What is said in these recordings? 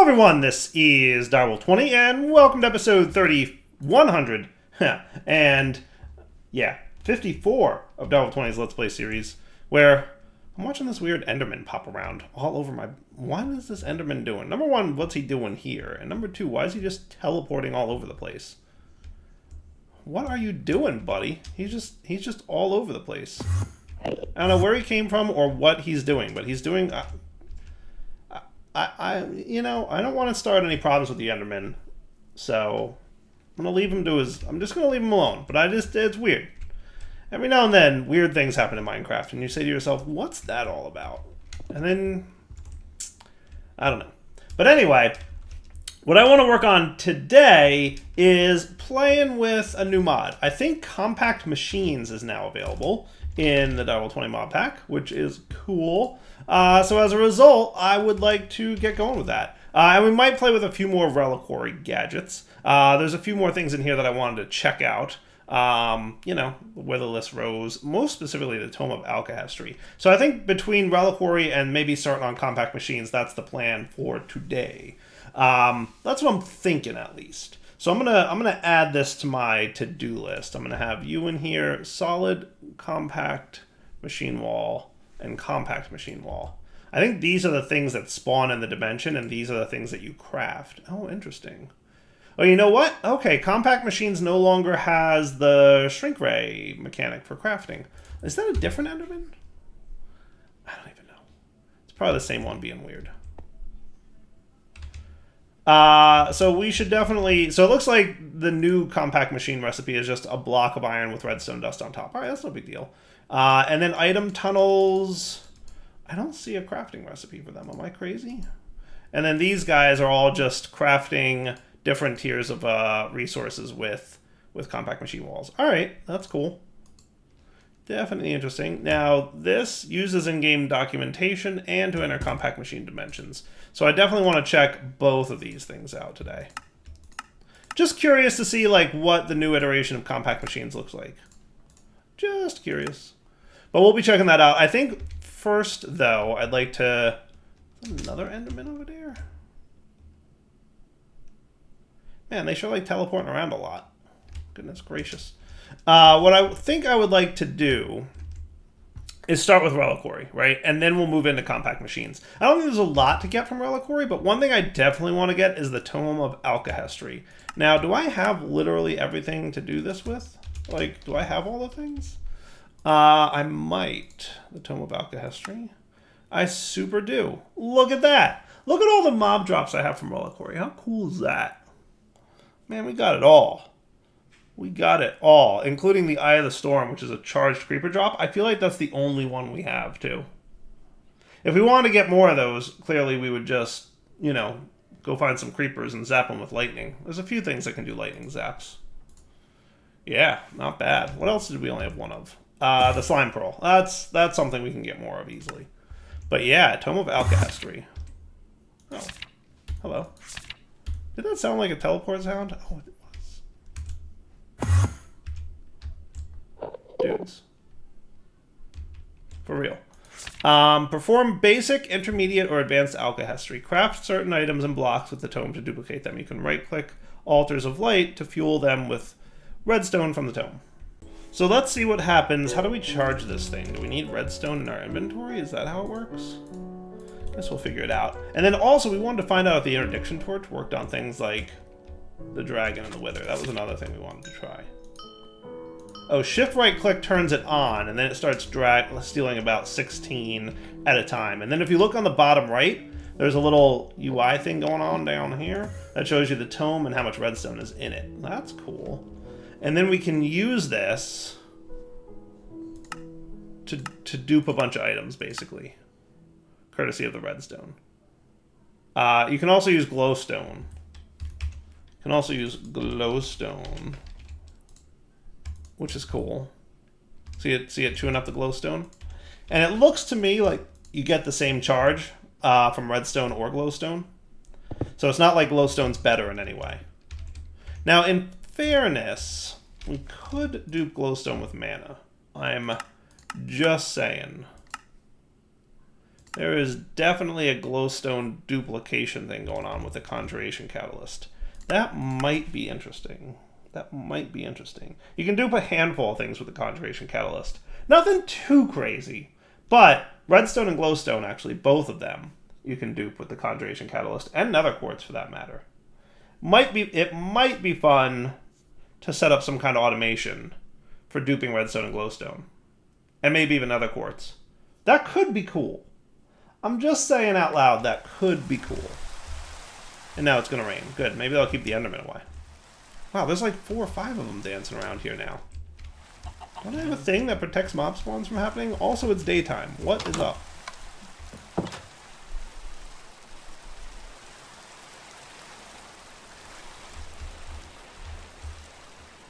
everyone, this is Direwolf20, and welcome to episode 3100, and yeah, 54 of Direwolf20's Let's Play series, where I'm watching this weird Enderman pop around all over my... What is this Enderman doing? Number one, what's he doing here? And number two, why is he just teleporting all over the place? What are you doing, buddy? He's just all over the place. I don't know where he came from or what he's doing, but he's doing... I don't want to start any problems with the Enderman, so I'm gonna leave him to his. I'm just gonna leave him alone. But it's weird. Every now and then, weird things happen in Minecraft, and you say to yourself, "What's that all about?" And then I don't know. But anyway, what I want to work on today is playing with a new mod. I think Compact Machines is now available in the Direwolf20 mod pack, which is cool. So as a result, I would like to get going with that. And we might play with a few more reliquary gadgets. There's a few more things in here that I wanted to check out. The Witherless Rose, most specifically the Tome of Alkahestry. So I think between reliquary and maybe starting on Compact Machines, that's the plan for today. That's what I'm thinking, at least. So I'm gonna add this to my to-do list. I'm gonna have you in here, solid, compact machine wall, and compact machine wall. I think these are the things that spawn in the dimension, and these are the things that you craft. Oh, interesting. Oh, you know what? Okay, compact machines no longer has the shrink ray mechanic for crafting. Is that a different Enderman? I don't even know. It's probably the same one being weird. So we should definitely... So it looks like the new compact machine recipe is just a block of iron with redstone dust on top. All right, that's no big deal. And then item tunnels... I don't see a crafting recipe for them. Am I crazy? And then these guys are all just crafting different tiers of resources with compact machine walls. All right, that's cool. Definitely interesting. Now, this uses in-game documentation and to enter compact machine dimensions. So I definitely want to check both of these things out today. Just curious to see like what the new iteration of compact machines looks like. Just curious. But we'll be checking that out. I think first, though, I'd like to... Another Enderman over there? Man, they sure like teleporting around a lot. Goodness gracious. What I think I would like to do is start with reliquary, right? And then we'll move into compact machines. I don't think there's a lot to get from reliquary, but one thing I definitely want to get is the Tome of Alkahestry. Now, do I have literally everything to do this with? Like, do I have all the things? I might. The Tome of Alkahestry. I super do. Look at that. Look at all the mob drops I have from reliquary. How cool is that? Man, we got it all. We got it all, including the Eye of the Storm, which is a charged creeper drop. I feel like that's the only one we have, too. If we wanted to get more of those, clearly we would just, go find some creepers and zap them with lightning. There's a few things that can do lightning zaps. Yeah, not bad. What else did we only have one of? The Slime Pearl. That's something we can get more of easily. But yeah, Tome of Alkahestry. Oh, hello. Did that sound like a teleport sound? Oh, it was. Dudes. For real. Perform basic, intermediate, or advanced alkahestry. Craft certain items and blocks with the tome to duplicate them. You can right-click altars of light to fuel them with redstone from the tome. So let's see what happens. How do we charge this thing? Do we need redstone in our inventory? Is that how it works? Guess we'll figure it out. And then also, we wanted to find out if the interdiction torch worked on things like the dragon and the wither. That was another thing we wanted to try. Oh, shift right click turns it on, and then it starts stealing about 16 at a time. And then if you look on the bottom right, there's a little UI thing going on down here that shows you the tome and how much redstone is in it. That's cool. And then we can use this to dupe a bunch of items, basically, courtesy of the redstone. You can also use glowstone. Which is cool. See it chewing up the glowstone? And it looks to me like you get the same charge from redstone or glowstone. So it's not like glowstone's better in any way. Now, in fairness, we could do glowstone with mana. I'm just saying. There is definitely a glowstone duplication thing going on with the Conjuration Catalyst. That might be interesting. That might be interesting. You can dupe a handful of things with the Conjuration Catalyst. Nothing too crazy. But redstone and glowstone, actually, both of them, you can dupe with the Conjuration Catalyst, and nether quartz for that matter. It might be fun to set up some kind of automation for duping redstone and glowstone. And maybe even nether quartz. That could be cool. I'm just saying out loud, that could be cool. And now it's going to rain. Good. Maybe that'll keep the Enderman away. Wow, there's like 4 or 5 of them dancing around here now. Don't I have a thing that protects mob spawns from happening? Also, it's daytime. What is up?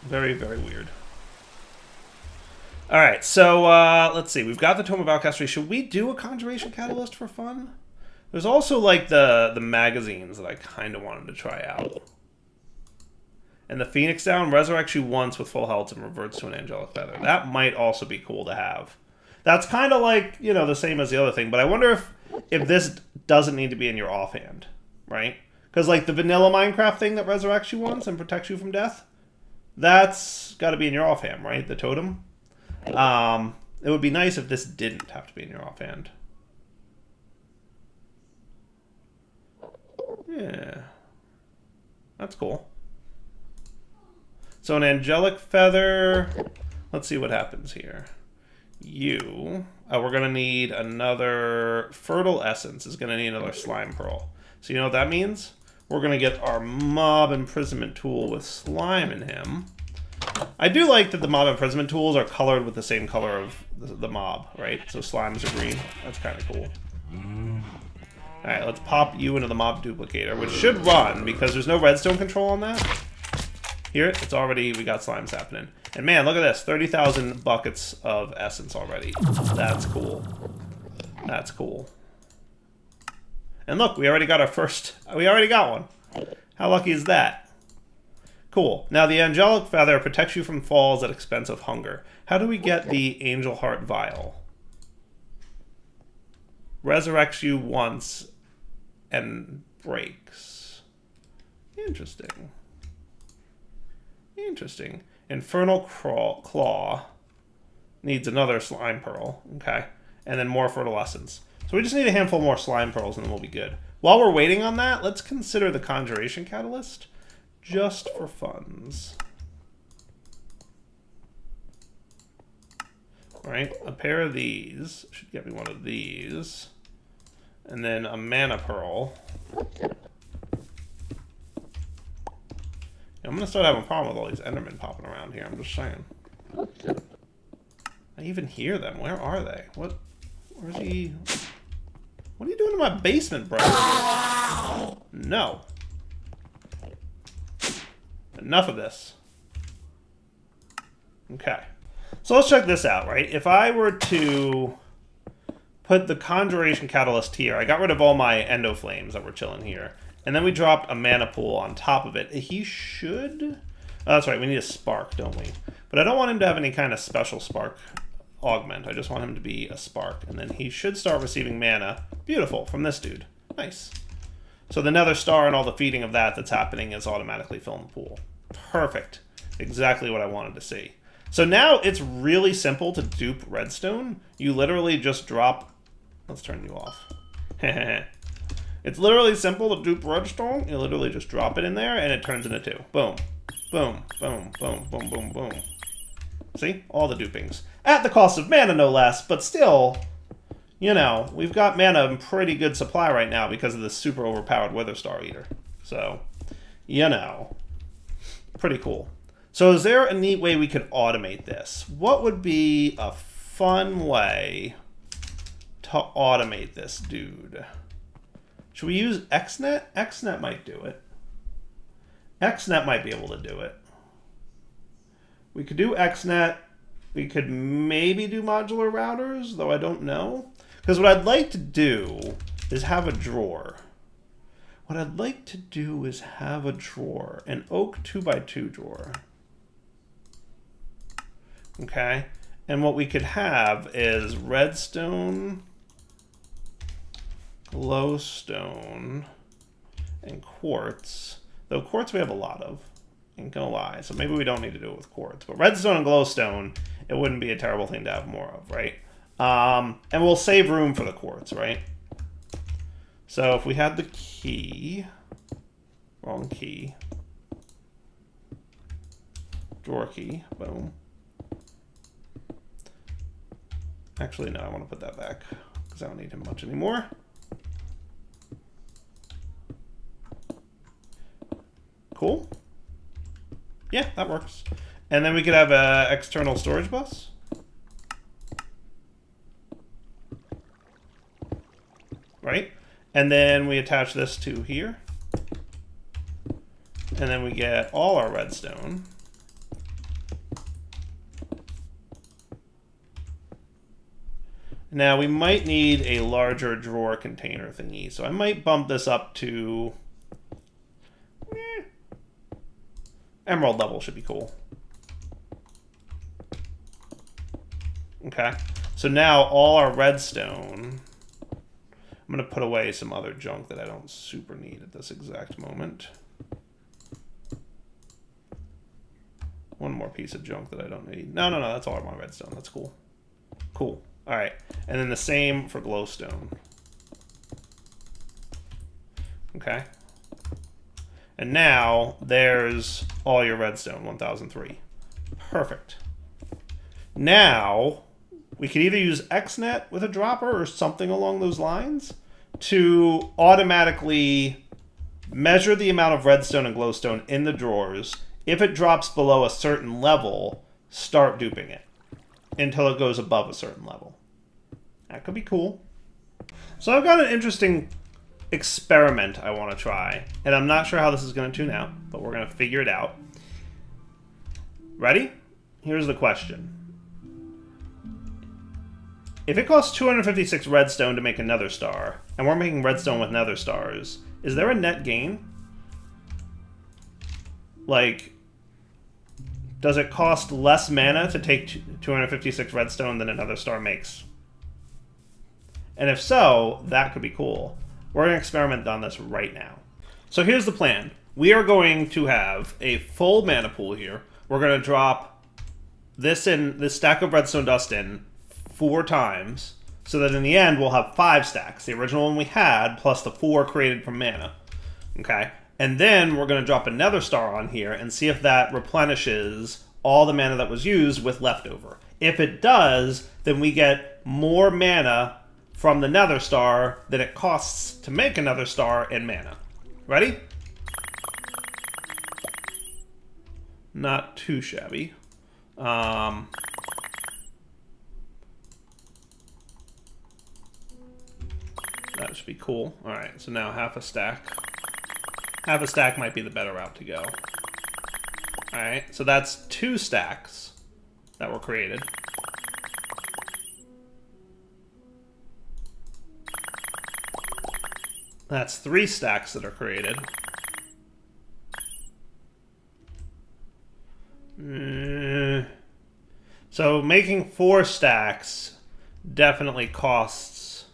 Very, very weird. Alright, so let's see. We've got the Tome of Alchemy. Should we do a Conjuration Catalyst for fun? There's also like the magazines that I kind of wanted to try out. And the Phoenix Down resurrects you once with full health and reverts to an angelic feather. That might also be cool to have. That's kind of like, you know, the same as the other thing. But I wonder if this doesn't need to be in your offhand, right? Because like the vanilla Minecraft thing that resurrects you once and protects you from death, that's got to be in your offhand, right? The totem. It would be nice if this didn't have to be in your offhand. Yeah. That's cool. So an angelic feather. Let's see what happens here. We're going to need another fertile essence. Is going to need another slime pearl. So you know what that means? We're going to get our mob imprisonment tool with slime in him. I do like that the mob imprisonment tools are colored with the same color of the mob, right? So slimes are green. That's kind of cool. Alright, let's pop you into the mob duplicator, which should run because there's no redstone control on that. Here, it's already, we got slimes happening. And man, look at this, 30,000 buckets of essence already. That's cool. That's cool. And look, we already got one. How lucky is that? Cool. Now the angelic feather protects you from falls at expense of hunger. How do we get the angel heart vial? Resurrects you once and breaks. Interesting. Interesting. Infernal Claw needs another slime pearl. Okay. And then more fertile essence. So we just need a handful more slime pearls and then we'll be good. While we're waiting on that, let's consider the Conjuration Catalyst just for funds. Alright, a pair of these. Should get me one of these. And then a mana pearl. I'm going to start having a problem with all these Endermen popping around here. I'm just saying. I even hear them. Where are they? Where's he? What are you doing in my basement, bro? No. Enough of this. Okay. So let's check this out, right? If I were to put the Conjuration Catalyst here, I got rid of all my Endo Flames that were chilling here. And then we dropped a mana pool on top of it. He should... Oh, that's right, we need a spark, don't we? But I don't want him to have any kind of special spark augment. I just want him to be a spark. And then he should start receiving mana. Beautiful, from this dude. Nice. So the nether star and all the feeding of that's happening is automatically filling the pool. Perfect. Exactly what I wanted to see. So now it's really simple to dupe redstone. You literally just drop... Let's turn you off. It's literally simple to dupe redstone. You literally just drop it in there and it turns into 2. Boom. Boom. Boom. Boom. Boom. Boom. Boom. See? All the dupings. At the cost of mana, no less, but still, you know, we've got mana in pretty good supply right now because of this super overpowered Wither Star Eater. So, you know, pretty cool. So is there a neat way we could automate this? What would be a fun way to automate this dude? Should we use XNet? XNet might do it. XNet might be able to do it. We could do XNet. We could maybe do modular routers, though I don't know. Because what I'd like to do is have a drawer. What I'd like to do is have a drawer, an oak 2x2 drawer. Okay? And what we could have is redstone glowstone, and quartz. Though quartz we have a lot of. Ain't gonna lie. So maybe we don't need to do it with quartz. But redstone and glowstone, it wouldn't be a terrible thing to have more of, right? And we'll save room for the quartz, right? So if we had the key, wrong key, drawer key, boom. Actually, no, I want to put that back because I don't need him much anymore. Cool. Yeah, that works. And then we could have an external storage bus. Right? And then we attach this to here. And then we get all our redstone. Now we might need a larger drawer container thingy. So I might bump this up to... Emerald level should be cool. Okay. So now all our redstone... I'm going to put away some other junk that I don't super need at this exact moment. One more piece of junk that I don't need. No, that's all I want redstone. That's cool. Cool. All right. And then the same for glowstone. Okay. And now there's all your redstone, 1003. Perfect. Now we could either use XNet with a dropper or something along those lines to automatically measure the amount of redstone and glowstone in the drawers. If it drops below a certain level, start duping it until it goes above a certain level. That could be cool. So I've got an interesting experiment I want to try, and I'm not sure how this is going to tune out, but we're going to figure it out. Ready? Here's the question. If it costs 256 redstone to make a nether star, and we're making redstone with nether stars, is there a net gain? Like, does it cost less mana to take 256 redstone than another star makes? And if so, that could be cool. We're going to experiment on this right now. So here's the plan. We are going to have a full mana pool here. We're going to drop this stack of redstone dust in 4 times, so that in the end we'll have 5 stacks. The original one we had, plus the 4 created from mana. Okay? And then we're going to drop a nether star on here and see if that replenishes all the mana that was used with leftover. If it does, then we get more mana from the nether star than it costs to make another star in mana. Ready? Not too shabby. That should be cool. All right, so now half a stack. Half a stack might be the better route to go. All right, so that's 2 stacks that were created. That's 3 stacks that are created. So making 4 stacks definitely costs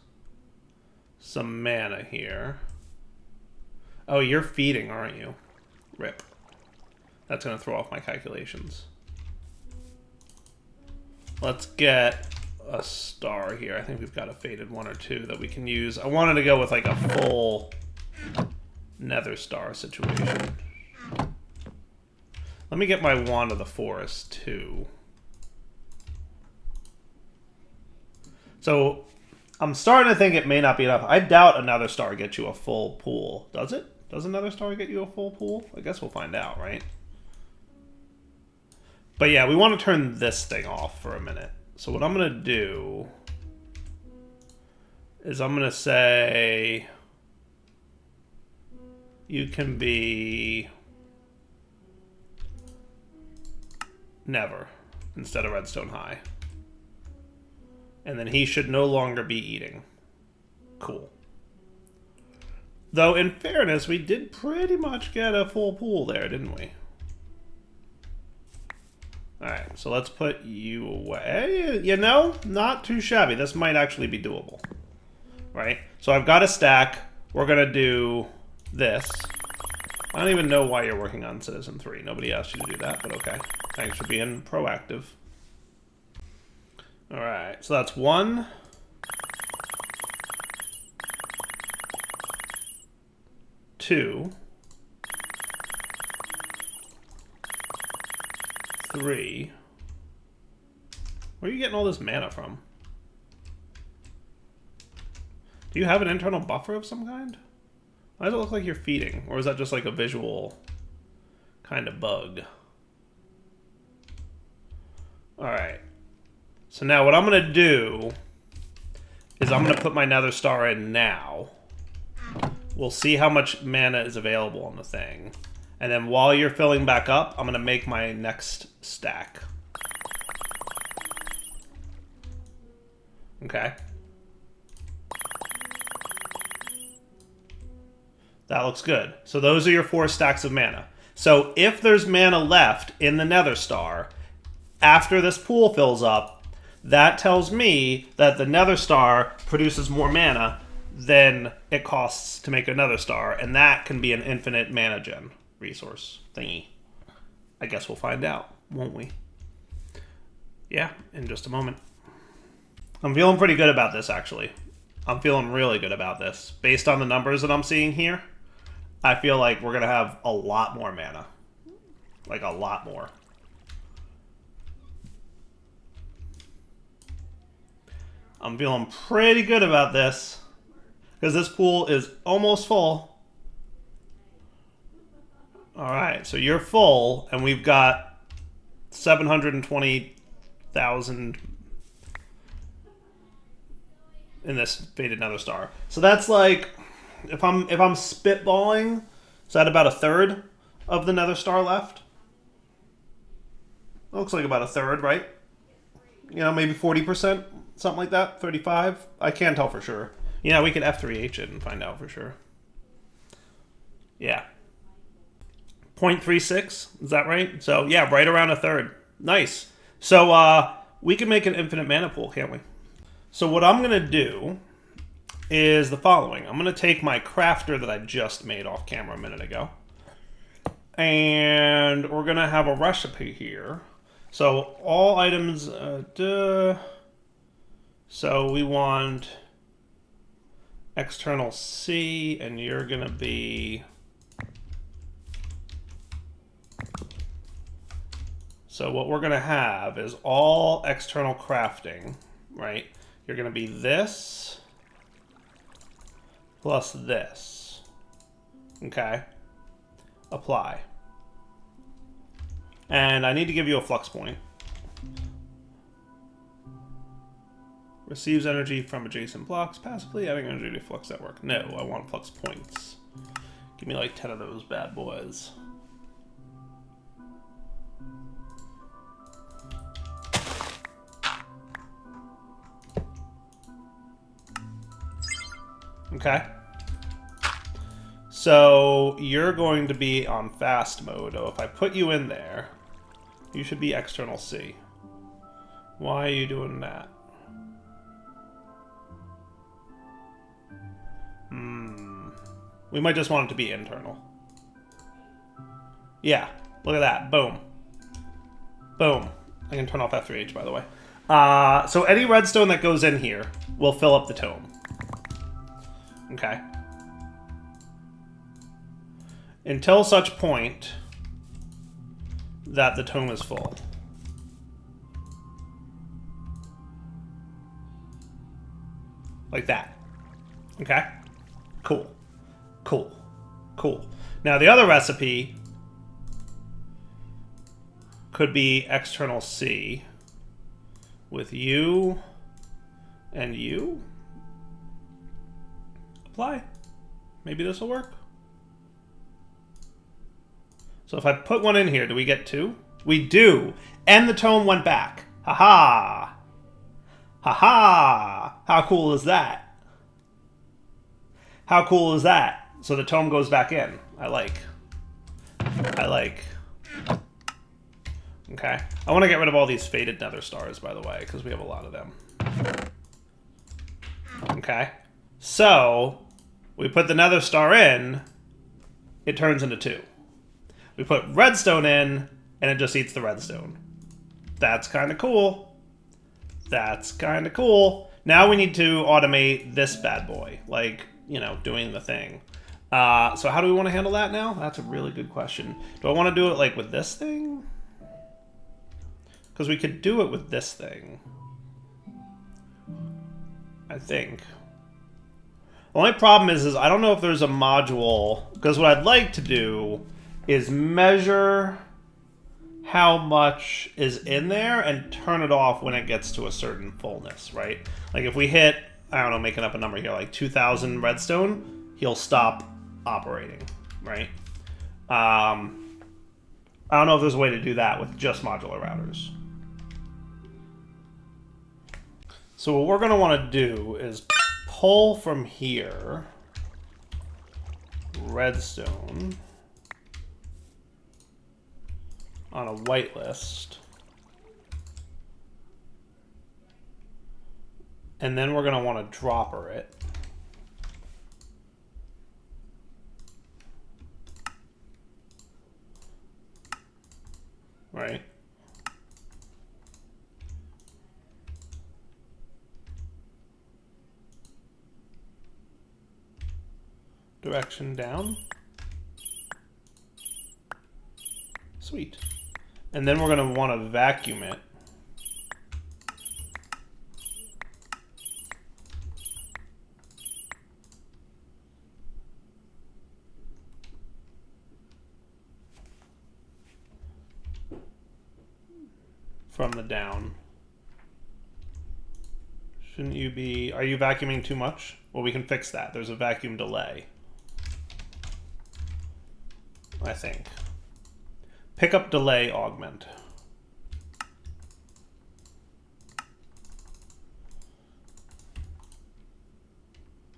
some mana here. Oh, you're feeding, aren't you? Rip. That's going to throw off my calculations. Let's get a star here. I think we've got a faded 1 or 2 that we can use. I wanted to go with like a full nether star situation. Let me get my wand of the forest too. So I'm starting to think it may not be enough. I doubt another star gets you a full pool. Does it? Does another star get you a full pool? I guess we'll find out, right? But yeah, we want to turn this thing off for a minute. So what I'm going to do is I'm going to say you can be never instead of redstone high. And then he should no longer be eating. Cool. Though, in fairness, we did pretty much get a full pool there, didn't we? Alright, so let's put you away. You know, not too shabby. This might actually be doable. right? So I've got a stack. We're going to do this. I don't even know why you're working on Citizen 3. Nobody asked you to do that, but okay. Thanks for being proactive. All right, so that's 1, 2, 3. Where are you getting all this mana from? Do you have an internal buffer of some kind? Why does it look like you're feeding? Or is that just like a visual kind of bug? Alright. So now what I'm going to do is I'm going to put my Nether Star in now. We'll see how much mana is available on the thing. And then while you're filling back up, I'm going to make my next stack. Okay. That looks good. So those are your 4 stacks of mana. So if there's mana left in the Nether Star, after this pool fills up, that tells me that the Nether Star produces more mana than it costs to make a Nether Star, and that can be an infinite mana gen resource thingy. I guess we'll find out, won't we? Yeah, in just a moment. I'm feeling pretty good about this, actually. I'm feeling really good about this. Based on the numbers that I'm seeing here, I feel like we're going to have a lot more mana. Like, a lot more. I'm feeling pretty good about this. Because this pool is almost full. Alright, so you're full, and we've got 720,000 in this Faded Nether Star. So that's like, if I'm spitballing, is that about 1/3 of the Nether Star left? Looks like about 1/3, right? You know, maybe 40%, something like that, 35. I can't tell for sure. Yeah, we could F3H it and find out for sure. Yeah. 0.36, is that right? So yeah, right around 1/3. Nice. So we can make an infinite mana pool, can't we? So what I'm going to do is the following. I'm going to take my crafter that I just made off camera a minute ago. And we're going to have a recipe here. So all items... So we want external C, and you're going to be... So what we're going to have is all external crafting, right? You're going to be this plus this. Okay? Apply. And I need to give you a flux point. Receives energy from adjacent blocks passively, adding energy to flux network. No, I want flux points. Give me like 10 of those bad boys. Okay. So you're going to be on fast mode. Oh, if I put you in there, you should be external C. Why are you doing that? We might just want it to be internal. Yeah, look at that. Boom. Boom. I can turn off F3H, by the way. So any redstone that goes in here will fill up the tome. Okay. Until such point that the tome is full. Like that. Okay? Cool. Cool. Cool. Now the other recipe could be external C with you and you. Apply. Maybe this will work. So if I put one in here, do we get 2? We do. And the tome went back. Ha-ha. Ha-ha. How cool is that? How cool is that? So the tome goes back in. I like. Okay. I want to get rid of all these faded nether stars, by the way, because we have a lot of them. Okay. So we put the nether star in, it turns into 2. We put redstone in, and it just eats the redstone. That's kind of cool. That's kind of cool. Now we need to automate this bad boy, like, you know, doing the thing. So how do we want to handle that now? That's a really good question. Do I want to do it like with this thing? Because we could do it with this thing, I think. The only problem is I don't know if there's a module, because what I'd like to do is measure how much is in there and turn it off when it gets to a certain fullness, right? Like if we hit, I don't know, making up a number here, like 2,000 redstone, he'll stop operating, right? I don't know if there's a way to do that with just modular routers. So what we're going to want to do is pull from here redstone on a whitelist, and then we're going to want to dropper it. Right? Direction down. Sweet. And then we're going to want to vacuum it. From the down. Shouldn't you be... Are you vacuuming too much? Well, we can fix that. There's a vacuum delay, I think. Pickup delay augment.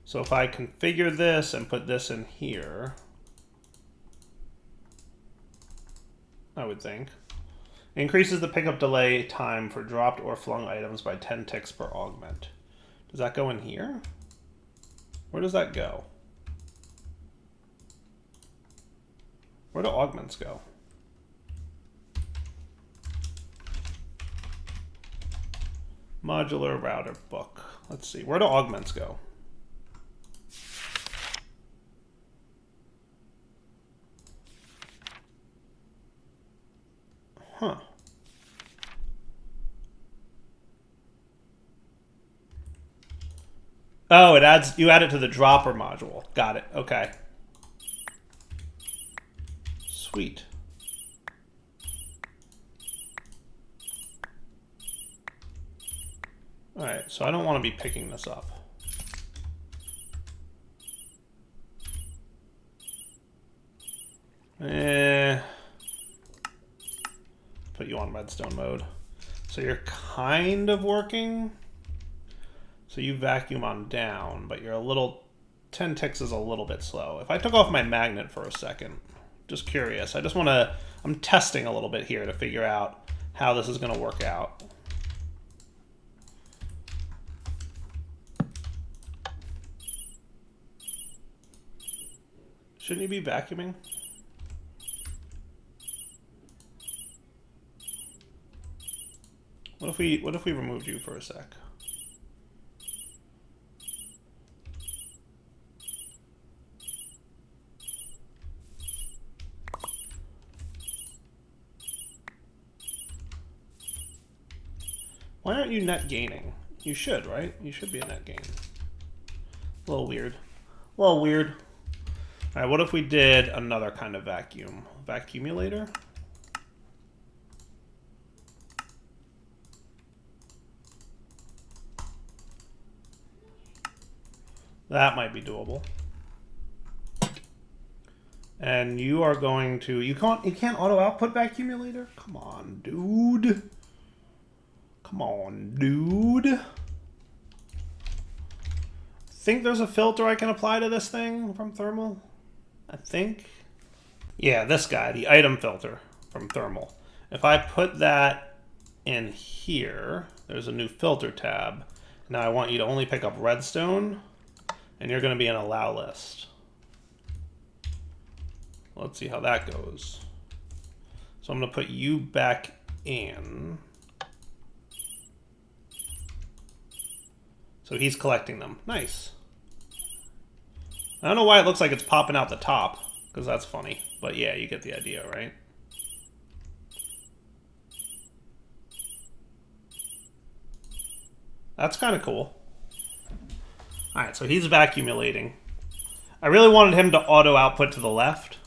So if I configure this and put this in here, I would think. Increases the pickup delay time for dropped or flung items by 10 ticks per augment. Does that go in here? Where does that go? Where do augments go? Modular router book. Let's see. Where do augments go? Huh. Oh, it adds, you add it to the dropper module. Got it. Okay. Sweet. All right, so I don't want to be picking this up. Put you on redstone mode. So you're kind of working. So you vacuum on down, but you're a little, 10 ticks is a little bit slow. If I took off my magnet for a second, just curious. I just want to, I'm testing a little bit here to figure out how this is going to work out. Shouldn't you be vacuuming? What if we removed you for a sec? Why aren't you net gaining? You should, right? You should be a net gain. A little weird. A little weird. All right, what if we did another kind of vacuum? Vacuumulator? That might be doable. And you are going to, you can't auto output vacuumulator? Come on, dude. Come on, dude. Think there's a filter I can apply to this thing from thermal? I think. Yeah, this guy, the item filter from thermal. If I put that in here, there's a new filter tab. Now I want you to only pick up redstone and you're going to be in allow list. Let's see how that goes. So I'm going to put you back in. So he's collecting them. Nice. I don't know why it looks like it's popping out the top, because that's funny. But yeah, you get the idea, right? That's kind of cool. All right, so he's vacuumulating. I really wanted him to auto output to the left.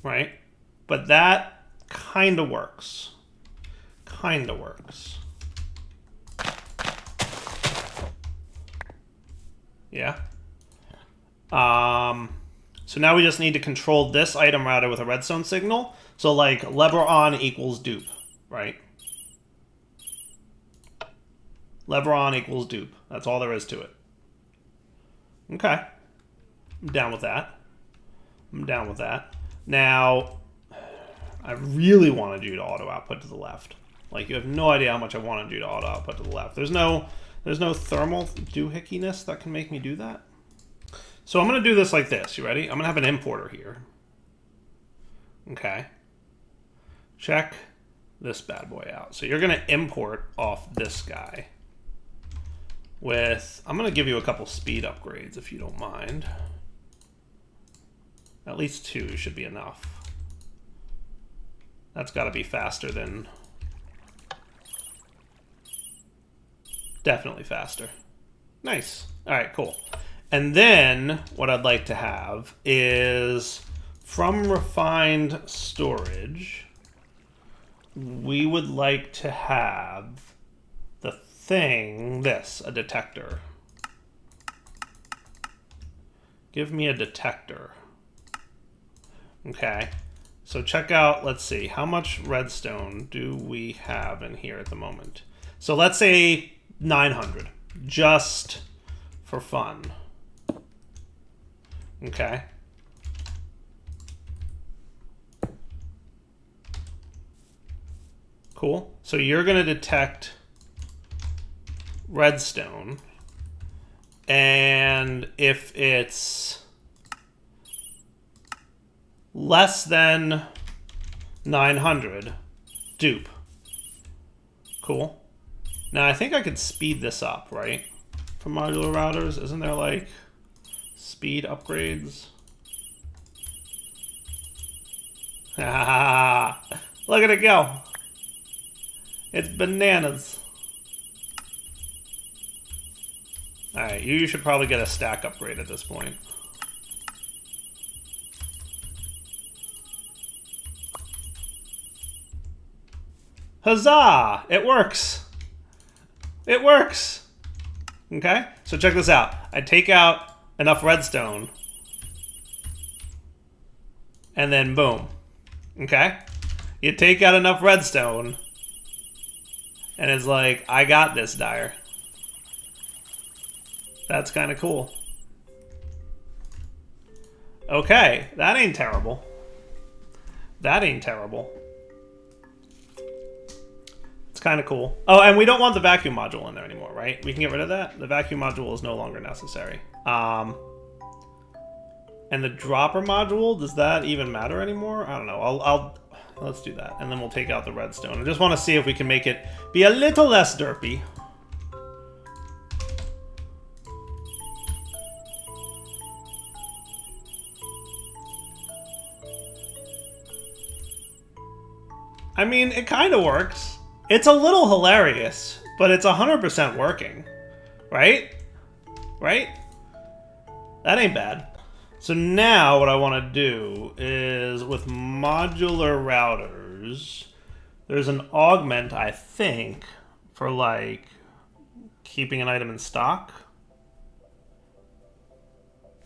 Right? But that kind of works. Kind of works. Yeah. So now we just need to control this item router with a redstone signal. So like lever on equals dupe, right? Lever on equals dupe. That's all there is to it. Okay. I'm down with that. I'm down with that. Now, I really wanted you to auto output to the left. Like, you have no idea how much I wanted you to auto output to the left. There's no thermal doohickiness that can make me do that. So I'm going to do this like this. You ready? I'm going to have an importer here. Okay. Check this bad boy out. So you're going to import off this guy with... I'm going to give you a couple speed upgrades if you don't mind. At least 2 should be enough. That's got to be faster than... Definitely faster. Nice. All right, cool. And then what I'd like to have is from refined storage, we would like to have the thing, a detector. Give me a detector. Okay. So check out, let's see, how much redstone do we have in here at the moment? So let's say 900, just for fun. Okay. Cool. So you're going to detect redstone, and if it's less than 900, dupe. Cool. Now I think I could speed this up, right? For modular routers, isn't there like speed upgrades? Look at it go. It's bananas. Alright, you should probably get a stack upgrade at this point. Huzzah! It works! It works! Okay, so check this out. I take out enough redstone, and then boom. Okay? You take out enough redstone, and it's like, I got this, Dyer. That's kind of cool. Okay, that ain't terrible. That ain't terrible. It's kind of cool. Oh, and we don't want the vacuum module in there anymore, right? We can get rid of that. The vacuum module is no longer necessary. And the dropper module, does that even matter anymore? I don't know. Let's do that. And then we'll take out the redstone. I just want to see if we can make it be a little less derpy. I mean, it kind of works. It's a little hilarious, but it's 100% working. Right? Right? That ain't bad. So now what I want to do is with modular routers, there's an augment, I think, for like keeping an item in stock.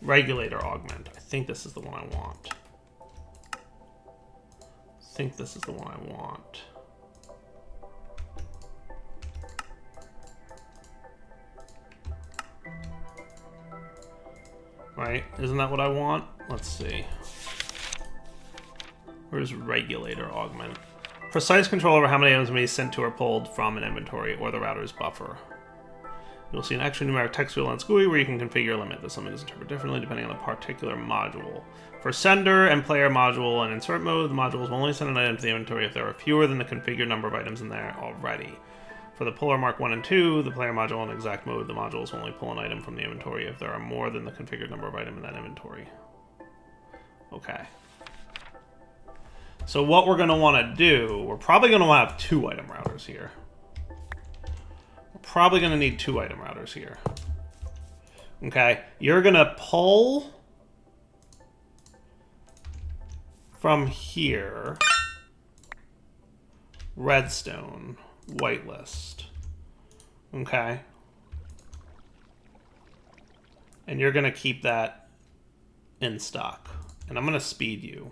Regulator Augment. I think this is the one I want. I think this is the one I want. Right? Isn't that what I want? Let's see. Where's Regulator Augment? Precise control over how many items may be sent to or pulled from an inventory or the router's buffer. You'll see an extra numeric text field on SCUI where you can configure a limit. This limit is interpreted differently depending on the particular module. For sender and player module and insert mode, the modules will only send an item to the inventory if there are fewer than the configured number of items in there already. For the puller mark 1 and 2, the player module and exact mode, the modules will only pull an item from the inventory if there are more than the configured number of items in that inventory. Okay. So what we're going to want to do, we're probably going to want to have 2 item routers here. We're probably going to need 2 item routers here. Okay. You're going to pull from here redstone whitelist. Okay. And you're going to keep that in stock. And I'm going to speed you.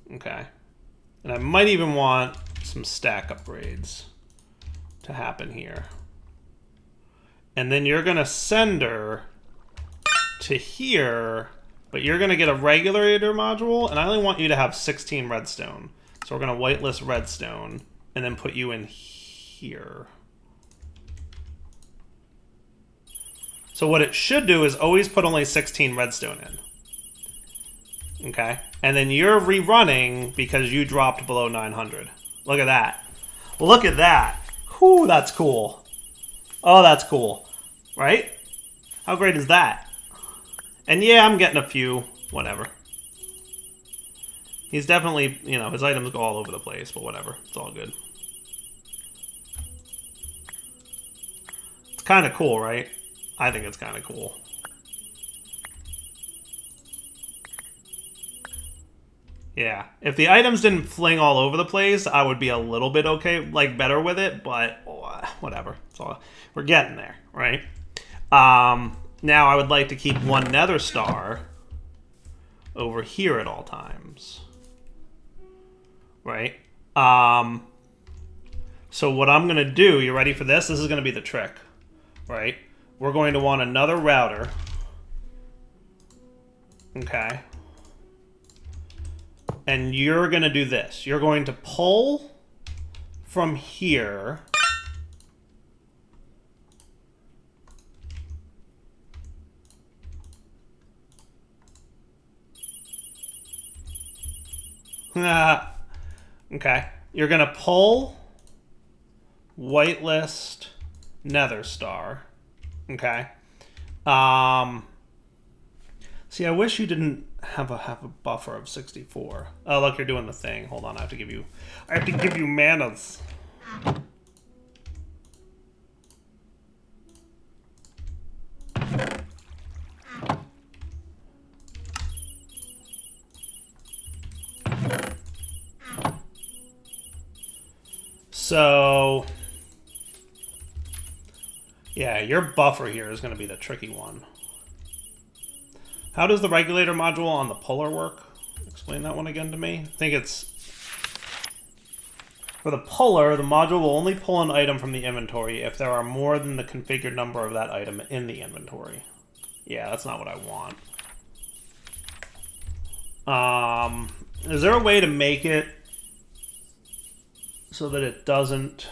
Okay. And I might even want some stack upgrades to happen here. And then you're going to send her to here, but you're going to get a regulator module, and I only want you to have 16 redstone. So we're going to whitelist redstone and then put you in here. So what it should do is always put only 16 redstone in. Okay? And then you're rerunning because you dropped below 900. Look at that. Look at that. Whew, that's cool. Oh, that's cool. Right? How great is that? And yeah, I'm getting a few. Whatever. He's definitely, you know, his items go all over the place, but whatever. It's all good. It's kind of cool, right? I think it's kind of cool. Yeah. If the items didn't fling all over the place, I would be a little bit okay, like better with it, but whatever. It's all, we're getting there, right? Now I would like to keep 1 nether star over here at all times. Right? So what I'm going to do, you ready for this? This is going to be the trick, right? We're going to want another router. Okay. And you're going to do this. You're going to pull from here. Okay. You're going to pull whitelist nether star. Okay. See, I wish you didn't have a buffer of 64. Oh, look, you're doing the thing. Hold on, I have to give you manners. So, yeah, your buffer here is going to be the tricky one. How does the regulator module on the puller work? Explain that one again to me. I think it's... For the puller, the module will only pull an item from the inventory if there are more than the configured number of that item in the inventory. Yeah, that's not what I want. Is there a way to make it so that it doesn't...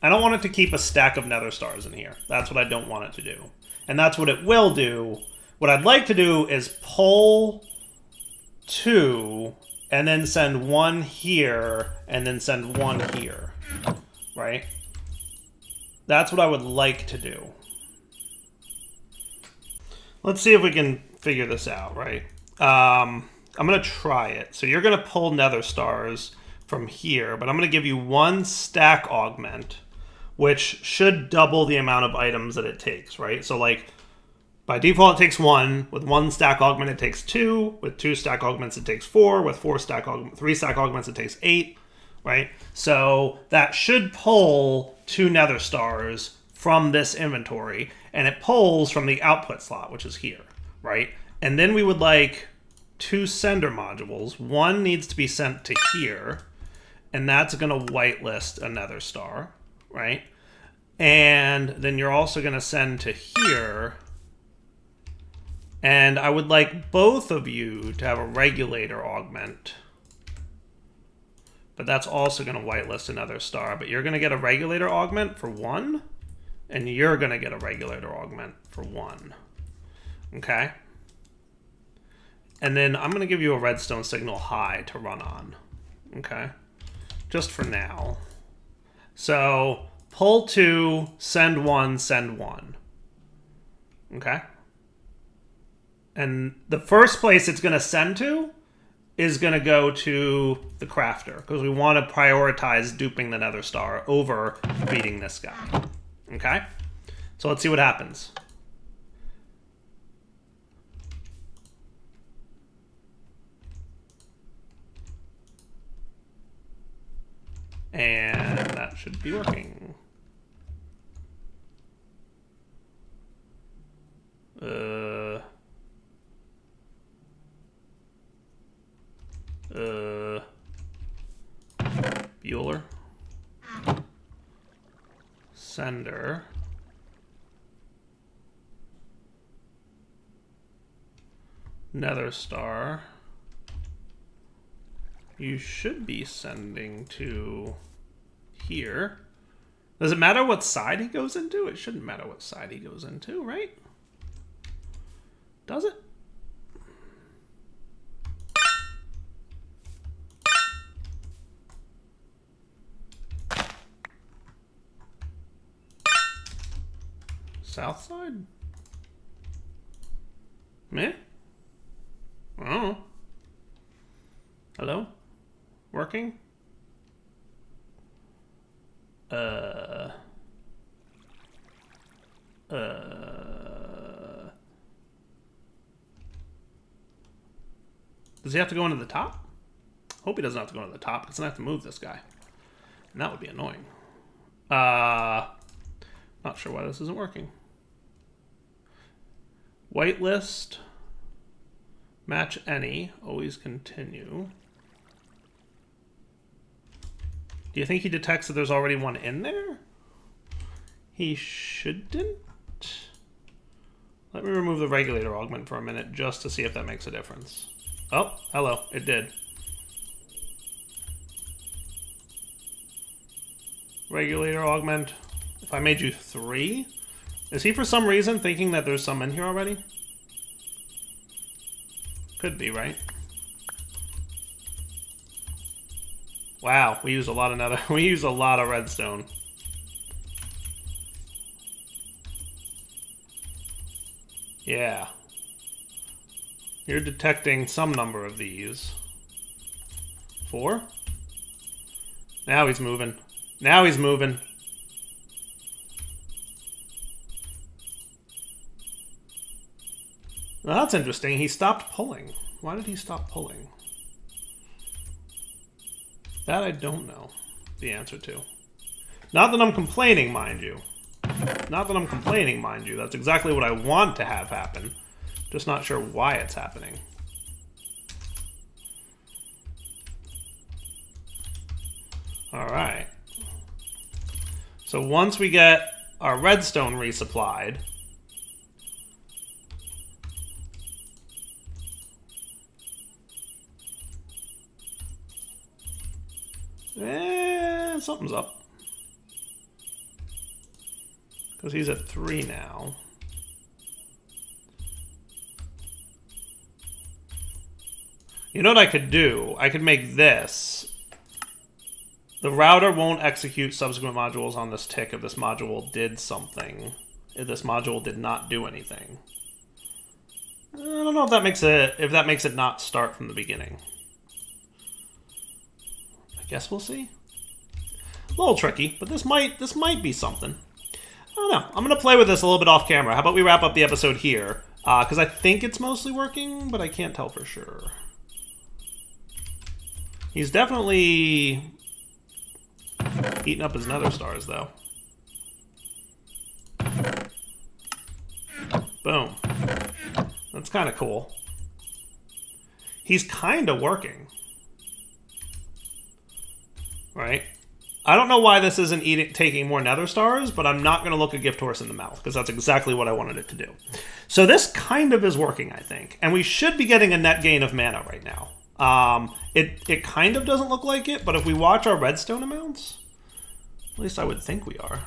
I don't want it to keep a stack of nether stars in here. That's what I don't want it to do. And that's what it will do. What I'd like to do is pull 2 and then send 1 here and then send 1 here. Right? That's what I would like to do. Let's see if we can figure this out, right? I'm going to try it. So you're going to pull nether stars from here, but I'm going to give you 1 stack augment, which should double the amount of items that it takes, right? So like by default it takes 1, with 1 stack augment it takes 2, with 2 stack augments it takes 4, with 3 stack augments it takes 8, right? So that should pull 2 nether stars from this inventory, and it pulls from the output slot, which is here, right? And then we would like 2 sender modules. 1 needs to be sent to here, and that's going to whitelist a nether star, right? And then you're also going to send to here And I would like both of you to have a Regulator Augment. But that's also going to whitelist another star. But you're going to get a Regulator Augment for 1. And you're going to get a Regulator Augment for 1. Okay? And then I'm going to give you a redstone signal high to run on. Okay? Just for now. So, pull 2, send 1, send 1. Okay? And the first place it's going to send to is going to go to the crafter, because we want to prioritize duping the nether star over beating this guy. Okay? So let's see what happens. And that should be working. Bueller. Sender. Nether star. You should be sending to here. Does it matter what side he goes into? It shouldn't matter what side he goes into, right? Does it? South side? Meh? Oh. Hello? Working? Does he have to go into the top? Hope he doesn't have to go into the top, because then I have to move this guy. And that would be annoying. Not sure why this isn't working. Whitelist. Match any. Always continue. Do you think he detects that there's already one in there? He shouldn't. Let me remove the Regulator Augment for a minute just to see if that makes a difference. Oh, hello. It did. Regulator Augment. If I made you 3? Is he for some reason thinking that there's some in here already? Could be, right? Wow, we use a lot of nether. We use a lot of redstone. Yeah. You're detecting some number of these. 4? Now he's moving. Now he's moving. Well, that's interesting. He stopped pulling. Why did he stop pulling? That I don't know the answer to. Not that I'm complaining, mind you. Not that I'm complaining, mind you. That's exactly what I want to have happen. Just not sure why it's happening. Alright. So once we get our redstone resupplied, something's up. Because he's at 3 now. You know what I could do? I could make this. The router won't execute subsequent modules on this tick if this module did something. If this module did not do anything. I don't know if that makes it not start from the beginning. I guess we'll see. A little tricky, but this might be something. I don't know. I'm gonna play with this a little bit off camera. How about we wrap up the episode here? Because I think it's mostly working, but I can't tell for sure. He's definitely eating up his nether stars, though. Boom. That's kind of cool. He's kind of working. Right? I don't know why this isn't taking more nether stars, but I'm not going to look a gift horse in the mouth, because that's exactly what I wanted it to do. So this kind of is working, I think. And we should be getting a net gain of mana right now. It kind of doesn't look like it, but if we watch our redstone amounts, at least I would think we are.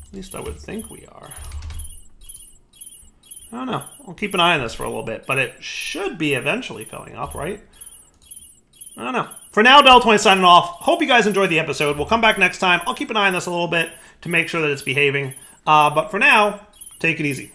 At least I would think we are. I don't know. I'll keep an eye on this for a little bit, but it should be eventually filling up, right? I don't know. For now, Del20 signing off. Hope you guys enjoyed the episode. We'll come back next time. I'll keep an eye on this a little bit to make sure that it's behaving. But for now, take it easy.